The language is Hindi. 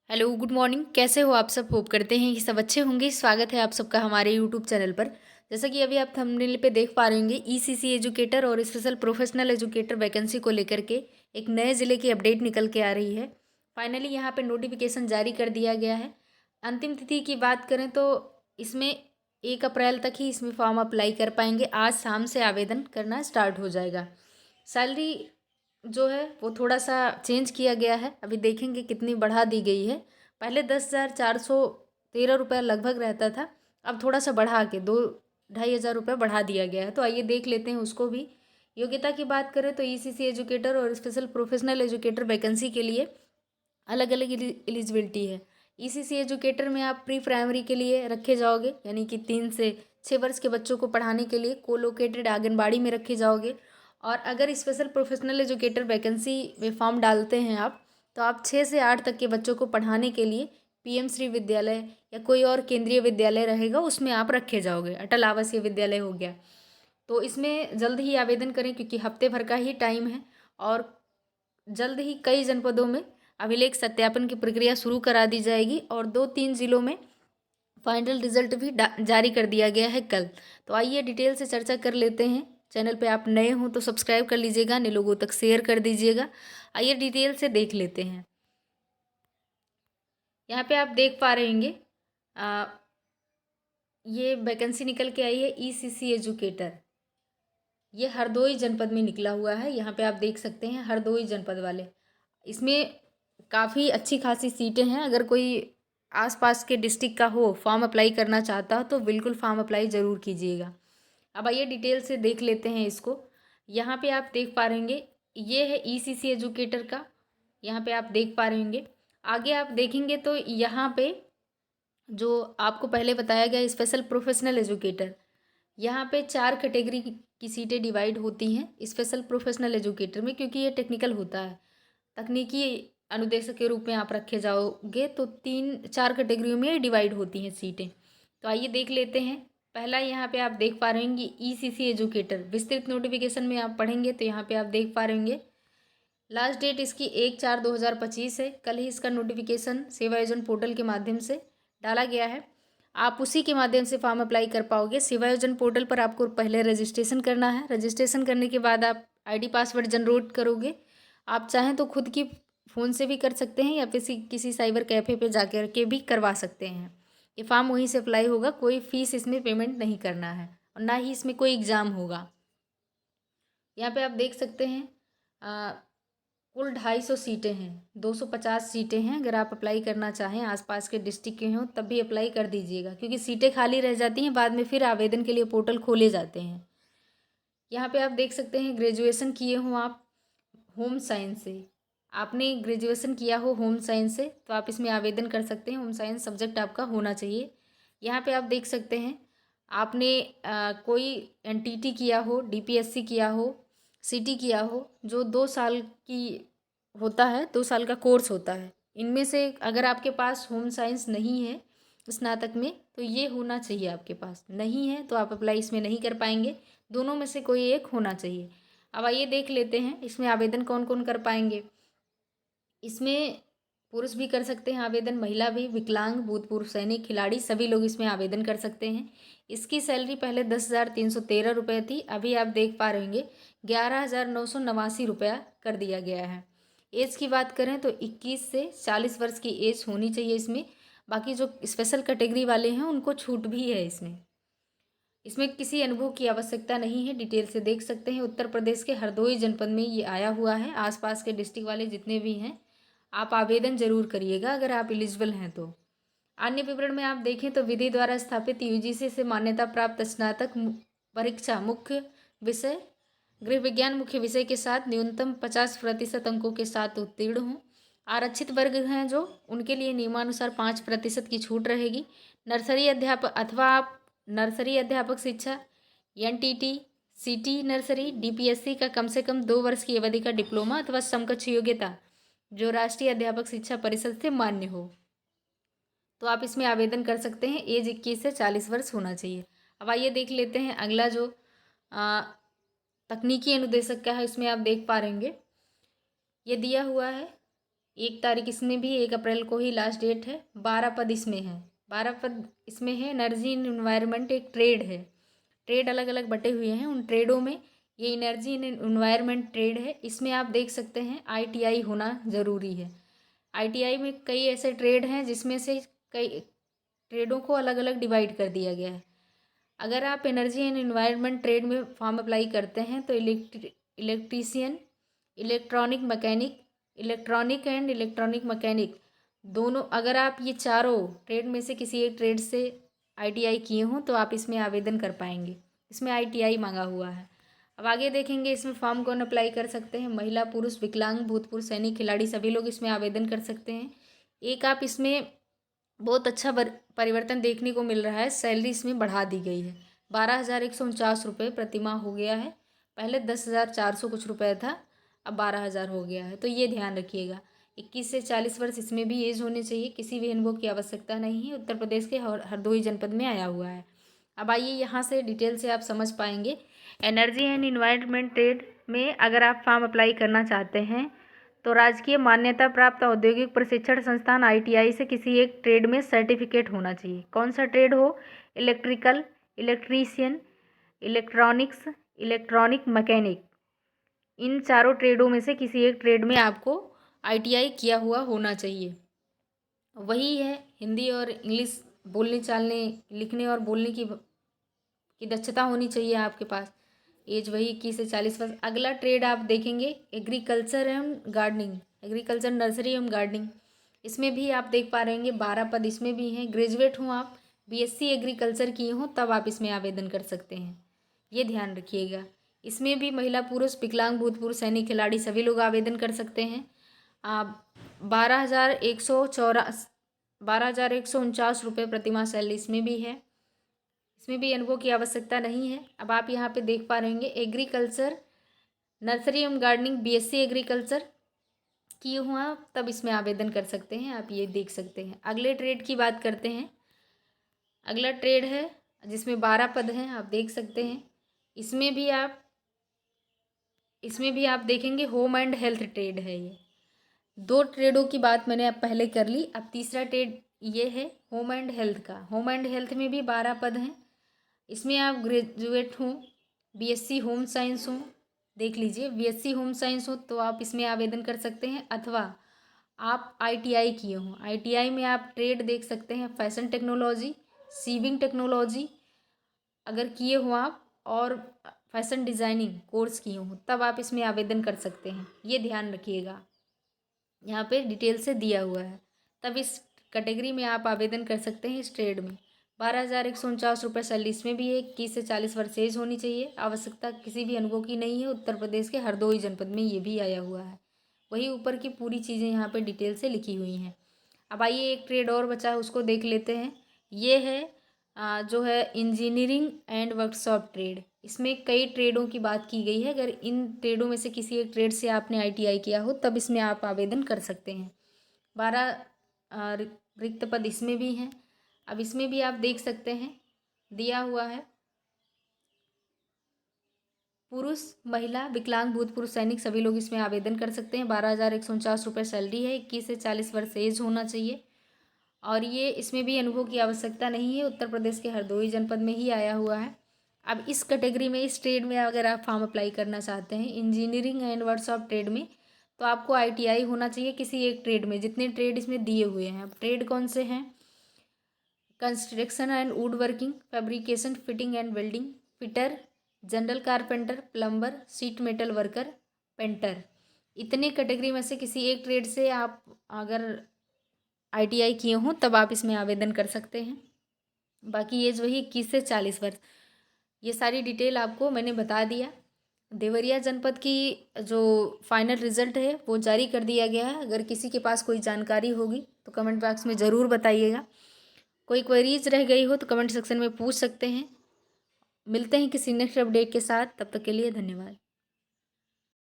Hello good morning. कैसे हो आप सब? होप करते हैं कि सब अच्छे होंगे। स्वागत है आप सबका हमारे यूट्यूब चैनल पर। जैसा कि अभी आप थंबनेल पे देख पा रहे होंगे, ईसीसी एजुकेटर और स्पेशल प्रोफेशनल एजुकेटर वैकेंसी को लेकर के एक नए ज़िले की अपडेट निकल के आ रही है। फाइनली यहाँ पे नोटिफिकेशन जारी कर दिया गया है। अंतिम तिथि की बात करें तो इसमें 1 अप्रैल तक ही इसमें फॉर्म अप्लाई कर पाएंगे। आज शाम से आवेदन करना स्टार्ट हो जाएगा। सैलरी जो है वो थोड़ा सा चेंज किया गया है, अभी देखेंगे कितनी बढ़ा दी गई है। पहले 10,413 रुपये लगभग रहता था, अब थोड़ा सा बढ़ा के 2-2,500 रुपये बढ़ा दिया गया है। तो आइए देख लेते हैं उसको भी। योग्यता की बात करें तो ईसीसी एजुकेटर और स्पेशल प्रोफेशनल एजुकेटर वैकेंसी के लिए अलग अलग एलिजिबिलिटी है। ईसीसी एजुकेटर में आप प्री प्राइमरी के लिए रखे जाओगे, यानी कि 3 से 6 वर्ष के बच्चों को पढ़ाने के लिए कोलोकेटेड आंगनबाड़ी में रखे जाओगे। और अगर स्पेशल प्रोफेशनल एजुकेटर वैकेंसी में फॉर्म डालते हैं आप, तो आप 6 से 8 तक के बच्चों को पढ़ाने के लिए पीएम श्री विद्यालय या कोई और केंद्रीय विद्यालय रहेगा उसमें आप रखे जाओगे। अटल आवासीय विद्यालय हो गया। तो इसमें जल्द ही आवेदन करें क्योंकि हफ्ते भर का ही टाइम है। और जल्द ही कई जनपदों में अभिलेख सत्यापन की प्रक्रिया शुरू करा दी जाएगी और 2-3 जिलों में फाइनल रिजल्ट भी जारी कर दिया गया है कल। तो आइए डिटेल से चर्चा कर लेते हैं। चैनल पे आप नए हों तो सब्सक्राइब कर लीजिएगा, अन्य लोगों तक शेयर कर दीजिएगा। आइए डिटेल से देख लेते हैं। यहाँ पे आप देख पा रहे होंगे, आ, ये वैकेंसी निकल के आई है ईसीसी एजुकेटर। ये हरदोई जनपद में निकला हुआ है। यहाँ पे आप देख सकते हैं हरदोई जनपद वाले। इसमें काफ़ी अच्छी खासी सीटें हैं। अगर कोई आसपास के डिस्ट्रिक्ट का हो, फॉर्म अप्लाई करना चाहता हो तो बिल्कुल फॉर्म अप्लाई ज़रूर कीजिएगा। अब आइए डिटेल से देख लेते हैं इसको। यहाँ पे आप देख पा रहे होंगे, ये है ईसीसी एजुकेटर का। यहाँ पे आप देख पा रहे होंगे। आगे आप देखेंगे तो यहाँ पे जो आपको पहले बताया गया स्पेशल प्रोफेशनल एजुकेटर, यहाँ पे 4 कैटेगरी की सीटें डिवाइड होती हैं स्पेशल प्रोफेशनल एजुकेटर में, क्योंकि ये टेक्निकल होता है। तकनीकी अनुदेशक के रूप में आप रखे जाओगे तो 3-4 कैटेगरियों में डिवाइड होती हैं सीटें। तो आइए देख लेते हैं। पहला यहाँ पे आप देख पा रहे होंगे ईसीसी एजुकेटर। विस्तृत नोटिफिकेशन में आप पढ़ेंगे तो यहाँ पे आप देख पा रहे होंगे लास्ट डेट इसकी 1/4/2025 है। कल ही इसका नोटिफिकेशन सेवा योजन पोर्टल के माध्यम से डाला गया है। आप उसी के माध्यम से फॉर्म अप्लाई कर पाओगे। सेवा योजन पोर्टल पर आपको पहले रजिस्ट्रेशन करना है। रजिस्ट्रेशन करने के बाद आप आईडी पासवर्ड जनरेट करोगे। आप चाहें तो खुद की फ़ोन से भी कर सकते हैं या फिर किसी साइबर कैफ़े पे जाकर के भी करवा सकते हैं। ये फॉर्म वहीं से अप्लाई होगा, कोई फ़ीस इसमें पेमेंट नहीं करना है और ना ही इसमें कोई एग्ज़ाम होगा। यहाँ पे आप देख सकते हैं कुल 250 सीटें हैं, 250 सीटें हैं। अगर आप अप्लाई करना चाहें, आसपास के डिस्ट्रिक्ट के हों, तब भी अप्लाई कर दीजिएगा क्योंकि सीटें खाली रह जाती हैं बाद में, फिर आवेदन के लिए पोर्टल खोले जाते हैं। यहाँ पे आप देख सकते हैं ग्रेजुएशन किए हों आप होम साइंस से, आपने ग्रेजुएशन किया हो होम साइंस से तो आप इसमें आवेदन कर सकते हैं। होम साइंस सब्जेक्ट आपका होना चाहिए। यहाँ पे आप देख सकते हैं आपने कोई एनटीटी किया हो, डीपीएससी किया हो, सीटी किया हो, जो 2 साल की होता है, 2 साल का कोर्स होता है। इनमें से अगर आपके पास होम साइंस नहीं है स्नातक में तो ये होना चाहिए। आपके पास नहीं है तो आप अप्लाई इसमें नहीं कर पाएंगे। दोनों में से कोई एक होना चाहिए। अब आइए देख लेते हैं इसमें आवेदन कौन कौन कर पाएंगे। इसमें पुरुष भी कर सकते हैं आवेदन, महिला भी, विकलांग, भूतपूर्व सैनिक, खिलाड़ी, सभी लोग इसमें आवेदन कर सकते हैं। इसकी सैलरी पहले 10,313 रुपये थी, अभी आप देख पा रहे होंगे 11,989 रुपया कर दिया गया है। एज की बात करें तो 21 से 40 वर्ष की एज होनी चाहिए इसमें। बाकी जो स्पेशल कैटेगरी वाले हैं उनको छूट भी है इसमें। इसमें किसी अनुभव की आवश्यकता नहीं है। डिटेल से देख सकते हैं। उत्तर प्रदेश के हरदोई जनपद में ये आया हुआ है। आसपास के डिस्ट्रिक्ट वाले जितने भी हैं आप आवेदन जरूर करिएगा अगर आप एलिजिबल हैं तो। अन्य विवरण में आप देखें तो विधि द्वारा स्थापित यूजीसी से मान्यता प्राप्त स्नातक परीक्षा मुख्य विषय गृह विज्ञान मुख्य विषय के साथ न्यूनतम 50% अंकों के साथ उत्तीर्ण हों। आरक्षित वर्ग हैं जो, उनके लिए नियमानुसार 5% की छूट रहेगी। नर्सरी अध्यापक अथवा आप नर्सरी अध्यापक शिक्षा, एनटीटी, सीटी नर्सरी, डीपीएससी का कम से कम 2 वर्ष की अवधि का डिप्लोमा अथवा समकक्ष योग्यता जो राष्ट्रीय अध्यापक शिक्षा परिषद से मान्य हो, तो आप इसमें आवेदन कर सकते हैं। एज 21 से 40 वर्ष होना चाहिए। अब आइए देख लेते हैं अगला जो आ, तकनीकी अनुदेशक का है। इसमें आप देख पा रहेंगे ये दिया हुआ है 1 तारीख इसमें भी 1 अप्रैल को ही लास्ट डेट है। 12 पद इसमें है। 12 पद इसमें है। एनर्जी इन इन्वायरमेंट एक ट्रेड है। ट्रेड अलग अलग बटे हुए हैं। उन ट्रेडों में ये एनर्जी इन इन्वायरमेंट ट्रेड है। इसमें आप देख सकते हैं ITI होना ज़रूरी है। ITI में कई ऐसे ट्रेड हैं जिसमें से कई ट्रेडों को अलग अलग डिवाइड कर दिया गया है। अगर आप एनर्जी एंड इन्वायरमेंट ट्रेड में फॉर्म अप्लाई करते हैं तो electrician, electronic and electronic mechanic दोनों, अगर आप ये चारों ट्रेड में से किसी एक ट्रेड से ITI किए हों तो आप इसमें आवेदन कर पाएंगे। इसमें ITI मांगा हुआ है। अब आगे देखेंगे इसमें फॉर्म कौन अप्लाई कर सकते हैं। महिला, पुरुष, विकलांग, भूतपूर्व सैनिक, खिलाड़ी सभी लोग इसमें आवेदन कर सकते हैं। एक आप इसमें बहुत अच्छा परिवर्तन देखने को मिल रहा है। सैलरी इसमें बढ़ा दी गई है। 12,149 रुपये प्रतिमाह हो गया है। पहले 10,400 कुछ रुपये था, अब 12,000 हो गया है। तो ये ध्यान रखिएगा। 21 से 40 वर्ष इसमें भी एज होनी चाहिए। किसी भी अनुभव की आवश्यकता नहीं है। उत्तर प्रदेश के हरदोई जनपद में आया हुआ है। अब आइए यहाँ से डिटेल से आप समझ पाएंगे। एनर्जी एंड इन्वायरमेंट ट्रेड में अगर आप फॉर्म अप्लाई करना चाहते हैं तो राजकीय मान्यता प्राप्त औद्योगिक प्रशिक्षण संस्थान ITI से किसी एक ट्रेड में सर्टिफिकेट होना चाहिए। कौन सा ट्रेड हो? Electrical, electrician, electronics, electronic mechanic, इन चारों ट्रेडों में से किसी एक ट्रेड में आपको ITI किया हुआ होना चाहिए। वही है हिंदी और इंग्लिश बोलने, चालने, लिखने और बोलने की दक्षता होनी चाहिए आपके पास। एज वही 21 से 40 वर्ष। अगला ट्रेड आप देखेंगे एग्रीकल्चर एवं गार्डनिंग, एग्रीकल्चर नर्सरी एवं गार्डनिंग। इसमें भी आप देख पा रहे हैं 12 पद इसमें भी हैं। ग्रेजुएट हों आप, BSc एग्रीकल्चर किए हों तब आप इसमें आवेदन कर सकते हैं। ये ध्यान रखिएगा। इसमें भी महिला, पुरुष, विकलांग, भूतपूर्व सैनिक, खिलाड़ी सभी लोग आवेदन कर सकते हैं। आप 12,149 रुपये प्रतिमाह सैलरी इसमें भी है। इसमें भी अनुभव की आवश्यकता नहीं है। अब आप यहाँ पे देख पा रहेंगे एग्रीकल्चर नर्सरी एवं गार्डनिंग, BSc एग्रीकल्चर किए हुआ तब इसमें आवेदन कर सकते हैं। आप ये देख सकते हैं। अगले ट्रेड की बात करते हैं। अगला ट्रेड है जिसमें 12 पद हैं, आप देख सकते हैं। इसमें भी आप देखेंगे होम एंड हेल्थ ट्रेड है। ये 2 ट्रेडों की बात मैंने अब पहले कर ली। अब तीसरा ट्रेड ये है होम एंड हेल्थ का। होम एंड हेल्थ में भी 12 पद हैं। इसमें आप ग्रेजुएट हों, BSc होम साइंस हो, देख लीजिए BSc होम साइंस हो तो आप इसमें आवेदन कर सकते हैं। अथवा आप ITI किए हों। ITI में आप ट्रेड देख सकते हैं फैशन टेक्नोलॉजी, सीविंग टेक्नोलॉजी अगर किए हों आप, और फैशन डिज़ाइनिंग कोर्स किए हों तब आप इसमें आवेदन कर सकते हैं। ये ध्यान रखिएगा, यहाँ पे डिटेल से दिया हुआ है। तब इस कैटेगरी में आप आवेदन कर सकते हैं। इस ट्रेड में 12,149 रुपये सैलरी इसमें भी है। 21 से 40 वर्ष एज होनी चाहिए। आवश्यकता किसी भी अनुभव की नहीं है। उत्तर प्रदेश के हरदोई जनपद में ये भी आया हुआ है। वही ऊपर की पूरी चीज़ें यहाँ पे डिटेल से लिखी हुई हैं। अब आइए एक ट्रेड और बचा है उसको देख लेते हैं। ये है जो है इंजीनियरिंग एंड वर्कशॉप ट्रेड। इसमें कई ट्रेडों की बात की गई है। अगर इन ट्रेडों में से किसी एक ट्रेड से आपने ITI किया हो तब इसमें आप आवेदन कर सकते हैं। 12 रिक्त पद इसमें भी हैं। अब इसमें भी आप देख सकते हैं दिया हुआ है पुरुष, महिला, विकलांग, भूतपूर्व सैनिक सभी लोग इसमें आवेदन कर सकते हैं। 12,149 रुपये सैलरी है। 21 से 40 वर्ष एज होना चाहिए। और ये इसमें भी अनुभव की आवश्यकता नहीं है। उत्तर प्रदेश के हरदोई जनपद में ही आया हुआ है। अब इस कैटेगरी में, इस ट्रेड में अगर आप फॉर्म अप्लाई करना चाहते हैं इंजीनियरिंग एंड वर्कशॉप ट्रेड में, तो आपको ITI होना चाहिए किसी एक ट्रेड में। जितने ट्रेड इसमें दिए हुए हैं, अब ट्रेड कौन से हैं? Construction and would working, fabrication, fitting and welding, fitter, general carpenter, plumber, seat metal worker, painter. इतने कैटेगरी में से किसी एक ट्रेड से आप अगर ITI किए हों तब आप इसमें आवेदन कर सकते हैं। बाकी एज वही 21 से 40 वर्ष। ये सारी डिटेल आपको मैंने बता दिया। देवरिया जनपद की जो फाइनल रिज़ल्ट है वो जारी कर दिया गया है। अगर किसी के पास कोई जानकारी होगी तो कमेंट बॉक्स में ज़रूर बताइएगा। कोई क्वेरीज रह गई हो तो कमेंट सेक्शन में पूछ सकते हैं। मिलते हैं किसी नेक्स्ट अपडेट के साथ, तब तक के लिए धन्यवाद।